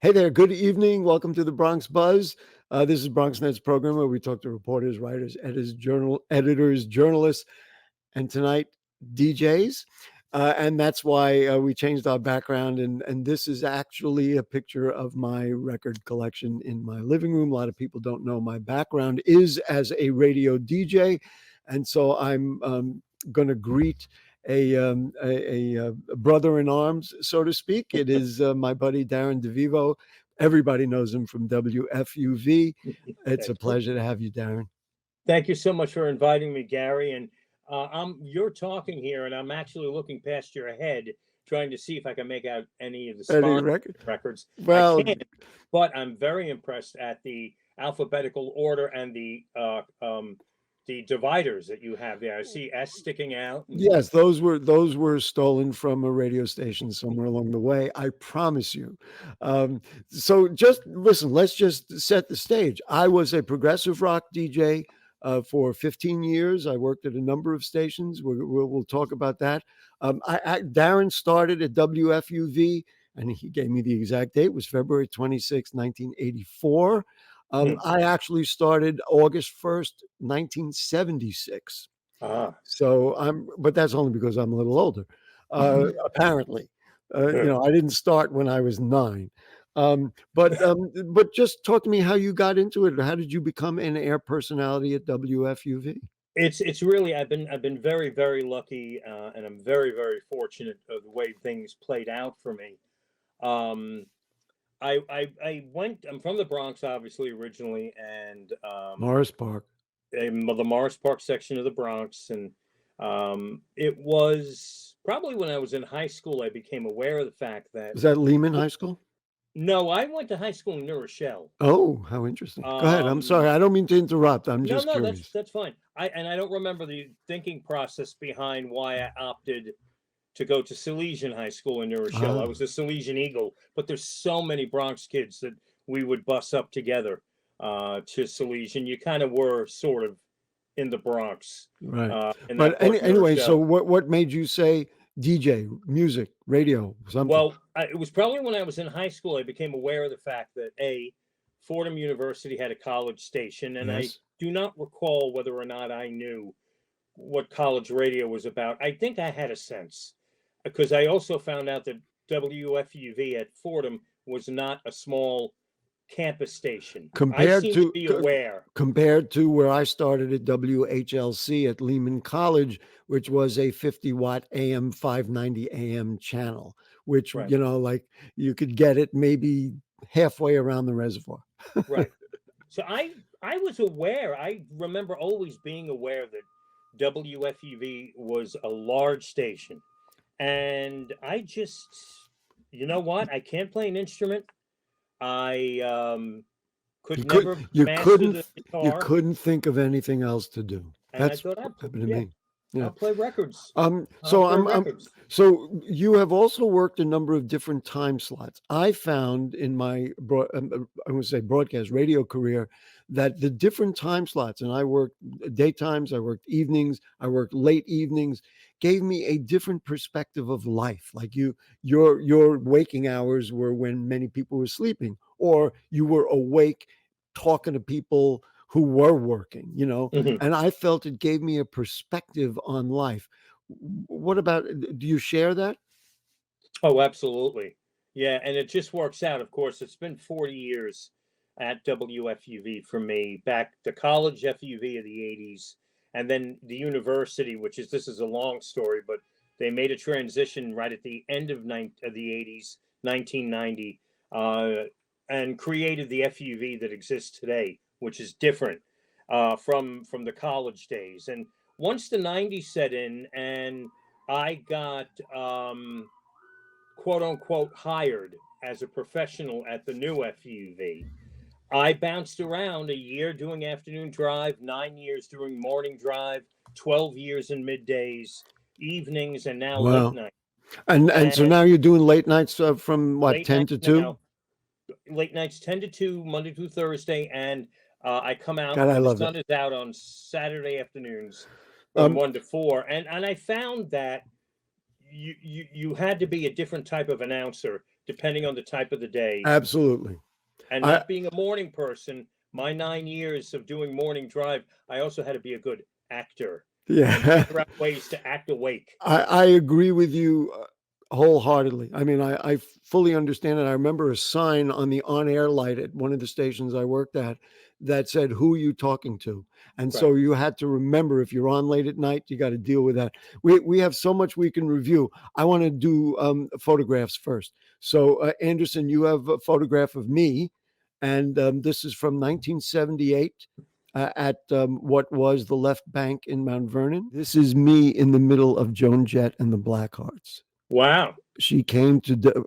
Hey there, good evening. Welcome to the Bronx Buzz. This is Bronx Net's program where we talk to reporters, writers, editors, journalists, and tonight, DJs. And that's why we changed our background. And this is actually a picture of my record collection in my living room. A lot of people don't know my background is as a radio DJ. And so I'm going to greet a brother in arms, so to speak. It is my buddy Darren DeVivo. Everybody knows him from WFUV. It's a pleasure to have you, Darren. Thank you so much for inviting me, Gary. And you're talking here, and I'm actually looking past your head, trying to see if I can make out any of the records. Well, I can't, but I'm very impressed at the alphabetical order and the dividers that you have there. I see S sticking out. Yes, those were stolen from a radio station somewhere along the way. I promise you. So just listen. Let's just set the stage. I was a progressive rock DJ for 15 years. I worked at a number of stations. We'll talk about that. Darren started at WFUV, and he gave me the exact date. It was February 26, 1984. I actually started August 1st, 1976. But that's only because I'm a little older, apparently. I didn't start when I was 9. But just talk to me how you got into it. How did you become an air personality at WFUV? It's really I've been very, very lucky, and I'm very, very fortunate of the way things played out for me. I'm from the Bronx, obviously, originally, and Morris Park. The Morris Park section of the Bronx. And it was probably when I was in high school, I became aware of the fact that... Was that Lehman High School? No, I went to high school in New Rochelle. Oh, how interesting. Go ahead. I'm sorry. I don't mean to interrupt. I'm just curious. That's fine. I don't remember the thinking process behind why I opted to go to Salesian High School in New Rochelle. I was a Salesian Eagle, but there's so many Bronx kids that we would bus up together to Salesian. You kind of were sort of in the Bronx. Right. But anyway, so what made you say DJ, music, radio, something? Well, it was probably when I was in high school, I became aware of the fact that Fordham University had a college station, and yes. I do not recall whether or not I knew what college radio was about. I think I had a sense, because I also found out that WFUV at Fordham was not a small campus station. Compared to be aware. Compared to where I started at WHLC at Lehman College, which was a 50-watt AM 590 AM channel, which, right. Like you could get it maybe halfway around the reservoir. Right. So I was aware. I remember always being aware that WFUV was a large station. And I just, you know what? I can't play an instrument. I never master the guitar. You couldn't think of anything else to do. And that's what happened to me. Yeah. I'll play records. So you have also worked a number of different time slots. I found in my broadcast radio career that the different time slots, and I worked daytimes, I worked evenings, I worked late evenings, gave me a different perspective of life. Like your waking hours were when many people were sleeping, or you were awake talking to people who were working, Mm-hmm. And I felt it gave me a perspective on life. What about, do you share that? Oh, absolutely. Yeah. And it just works out. Of course, it's been 40 years at WFUV for me, back to college FUV of the 80s, and then the university, this is a long story, but they made a transition right at the end of the 80s, 1990, and created the FUV that exists today, which is different from the college days. And once the 90s set in and I got quote unquote hired as a professional at the new FUV, I bounced around a year doing afternoon drive, 9 years doing morning drive, 12 years in middays, evenings, and now late night. And so now you're doing late nights from what, 10 to 2? Now, late nights 10 to 2, Monday through Thursday, and I come out when the sun is out on Saturday afternoons from 1 to 4. And I found that you had to be a different type of announcer depending on the type of the day. Absolutely. And I not being a morning person, my 9 years of doing morning drive, I also had to be a good actor and yeah. figure out ways to act awake. I agree with you wholeheartedly. I mean, I fully understand it. I remember a sign on the on-air light at one of the stations I worked at that said, "Who are you talking to?" And Right. so you had to remember, if you're on late at night, you got to deal with that. We have so much we can review. I want to do photographs first. So Anderson, you have a photograph of me, and this is from 1978. At what was the left bank in Mount Vernon. This is me in the middle of Joan Jett and the Blackhearts. Wow. She came to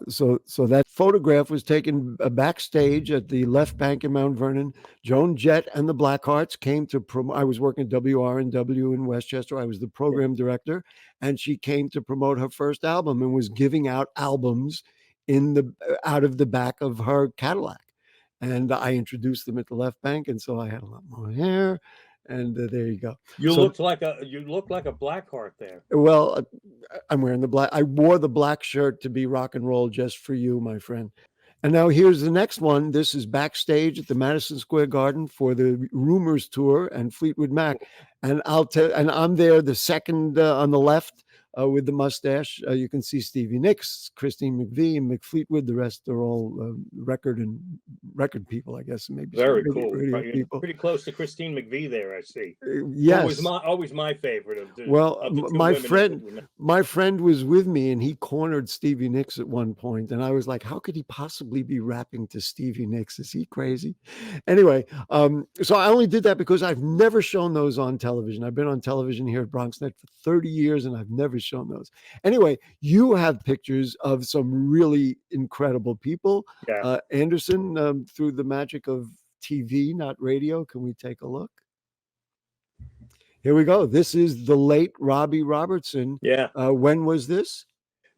so that photograph was taken backstage at the left bank in Mount Vernon. Joan Jett and the Blackhearts came to promote. I was working at WRNW in Westchester. I was the program director, and she came to promote her first album and was giving out albums in the out of the back of her Cadillac. And I introduced them at the left bank, and so I had a lot more hair, and there you go. You So, looked like a Blackheart there. well, I'm wearing the black. I wore the black shirt to be rock and roll just for you, my friend. And now here's the next one. This is backstage at the Madison Square Garden for the Rumors tour and Fleetwood Mac. And I'm there, the second on the left with the mustache. You can see Stevie Nicks, Christine McVie, and Mick Fleetwood. The rest are all record people, I guess. Maybe Very some cool. radio Right, people. pretty close to Christine McVie there, I see. Yes. Always my favorite of the Well, of the two my women. friend was with me, and he cornered Stevie Nicks at one point, and I was like, "How could he possibly be rapping to Stevie Nicks? Is he crazy?" Anyway, so I only did that because I've never shown those on television. I've been on television here at BronxNet for 30 years, and I've never shown those. Anyway, you have pictures of some really incredible people. Yeah. Anderson, through the magic of TV, not radio, can we take a look? Here we go. This is the late Robbie Robertson. Yeah. When was this?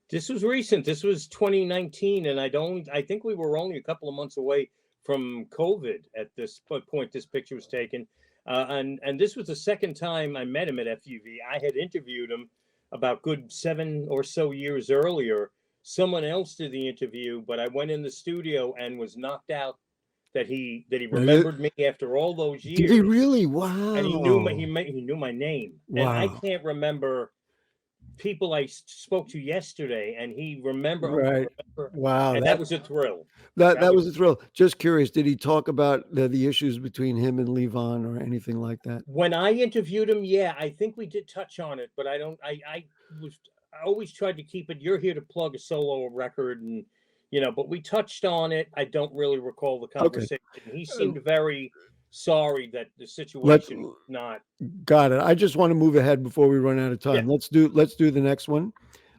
This was recent. This was 2019, and I think we were only a couple of months away from COVID at this point. This picture was taken, and this was the second time I met him at FUV. I had interviewed him about good 7 or so years earlier. Someone else did the interview, but I went in the studio and was knocked out that he remembered me after all those years. Did he really? Wow. And he knew my name. Wow. And I can't remember people I spoke to yesterday, and he remembered. Right. Wow. And that was a thrill. That was a thrill. Just curious, did he talk about the issues between him and Levon or anything like that? When I interviewed him, yeah, I think we did touch on it, but I always tried to keep it. You're here to plug a solo record, and but we touched on it. I don't really recall the conversation. Okay. He seemed very sorry that the situation was not. Got it. I just want to move ahead before we run out of time. Yeah. Let's do the next one.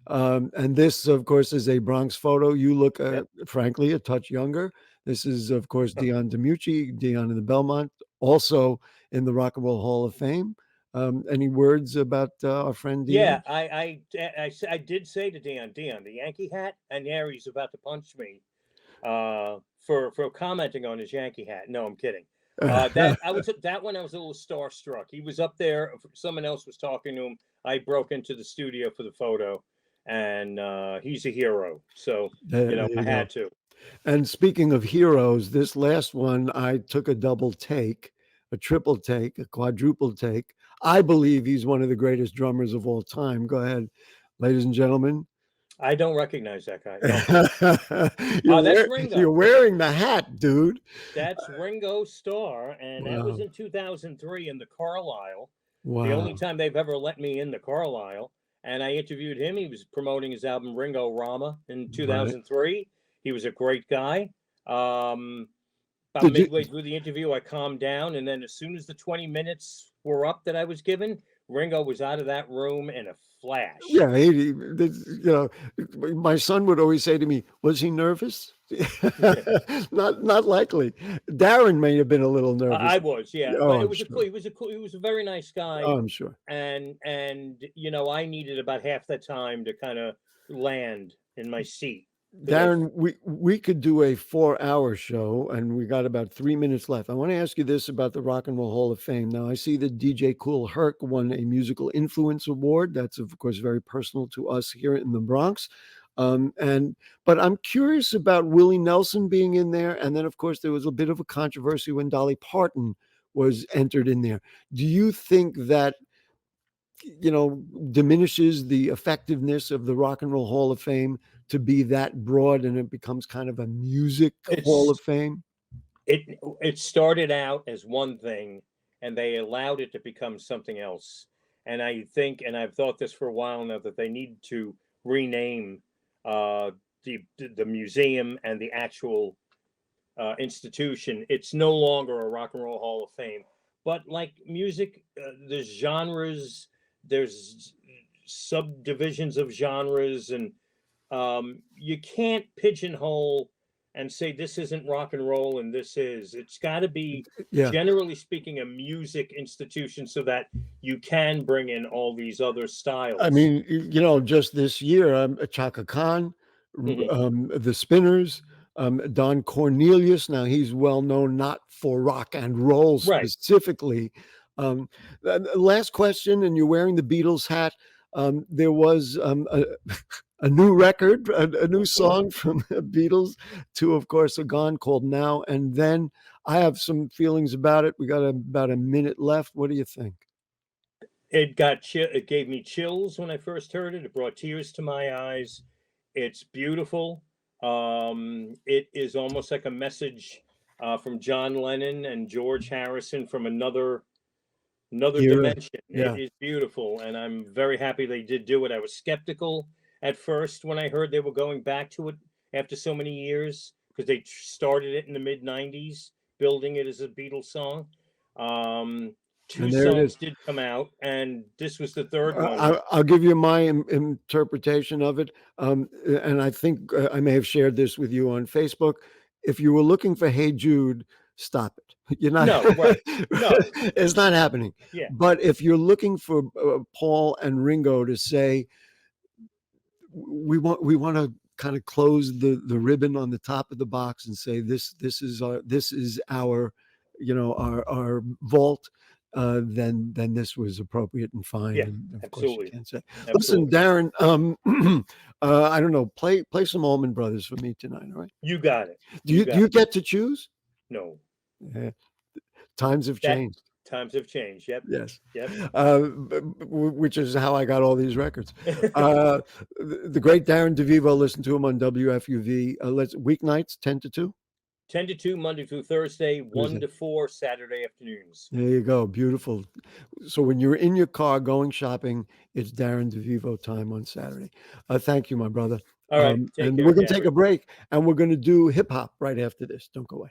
And this, of course, is a Bronx photo. You look, frankly, a touch younger. This is, of course, Dion DiMucci, Dion in the Belmont, also in the Rock and Roll Hall of Fame. Any words about our friend Dion? Yeah, I did say to Dion, the Yankee hat, and he's about to punch me for commenting on his Yankee hat. No, I'm kidding. That one I was a little starstruck. He was up there. Someone else was talking to him. I broke into the studio for the photo, and he's a hero. So I had to. And speaking of heroes, this last one I took a double take, a triple take, a quadruple take. I believe he's one of the greatest drummers of all time. Go ahead, ladies and gentlemen. I don't recognize that guy. No. That's Ringo. You're wearing the hat, dude. That's Ringo Starr, and that was in 2003 in the Carlisle. Wow. The only time they've ever let me in the Carlisle. And I interviewed him. He was promoting his album Ringo Rama in 2003. Right. He was a great guy. About midway through the interview, I calmed down, and then as soon as the 20 minutes were up that I was given, Ringo was out of that room in a flash. Yeah, my son would always say to me, "Was he nervous?" Not likely. Darren may have been a little nervous. I was, yeah. Oh, but he was a very nice guy. Oh, I'm sure. And I needed about half the time to kind of land in my seat. Darren, we could do a 4-hour show, and we got about 3 minutes left. I want to ask you this about the Rock and Roll Hall of Fame. Now, I see that DJ Kool Herc won a Musical Influence Award. That's, of course, very personal to us here in the Bronx. But I'm curious about Willie Nelson being in there, and then of course there was a bit of a controversy when Dolly Parton was entered in there. Do you think that diminishes the effectiveness of the Rock and Roll Hall of Fame to be that broad, and it becomes kind of a music Hall of It's Fame? it started out as one thing, and they allowed it to become something else. And I think, and I've thought this for a while now, that they need to rename uh, the museum and the actual institution. It's no longer a Rock and Roll Hall of Fame, but like music, there's genres, there's subdivisions of genres, and you can't pigeonhole and say this isn't rock and roll and this is. It's got to be, Yeah. generally speaking, a music institution so that you can bring in all these other styles. I mean, just this year, Chaka Khan, the Spinners, Don Cornelius. Now he's well known not for rock and roll Right. specifically. Last question, and you're wearing the Beatles hat. There was a new record, a new song from the Beatles. Two, of course, are gone, called Now and Then. I have some feelings about it. We got about a minute left. What do you think? It gave me chills when I first heard it. It brought tears to my eyes. It's beautiful. It is almost like a message from John Lennon and George Harrison from another dimension. Yeah. It is beautiful, and I'm very happy they did do it. I was skeptical at first when I heard they were going back to it after so many years, because they started it in the mid '90s, building it as a Beatles song. Two songs did come out, and this was the third one. I'll give you my interpretation of it. And I think I may have shared this with you on Facebook. If you were looking for Hey Jude, stop it. You're not. No, right. No. It's not happening. Yeah. But if you're looking for Paul and Ringo to say, we want to kind of close the ribbon on the top of the box and say this is our our vault, then this was appropriate and fine. Yeah, and of absolutely. course you can't say. Absolutely. Listen, Darren, I don't know, play some Allman Brothers for me tonight, all right? You got it. Do you get to choose? No. Yeah. Times have changed. Times have changed. Yep. Yes. Yep. Which is how I got all these records. The great Darren DeVivo, listen to him on WFUV. Weeknights 10 to 2. 10 to 2, Monday through Thursday, 1 to 4, Saturday afternoons. There you go. Beautiful. So when you're in your car going shopping, it's Darren DeVivo time on Saturday. Thank you, my brother. All right. And we're going to take a break, and we're going to do hip hop right after this. Don't go away.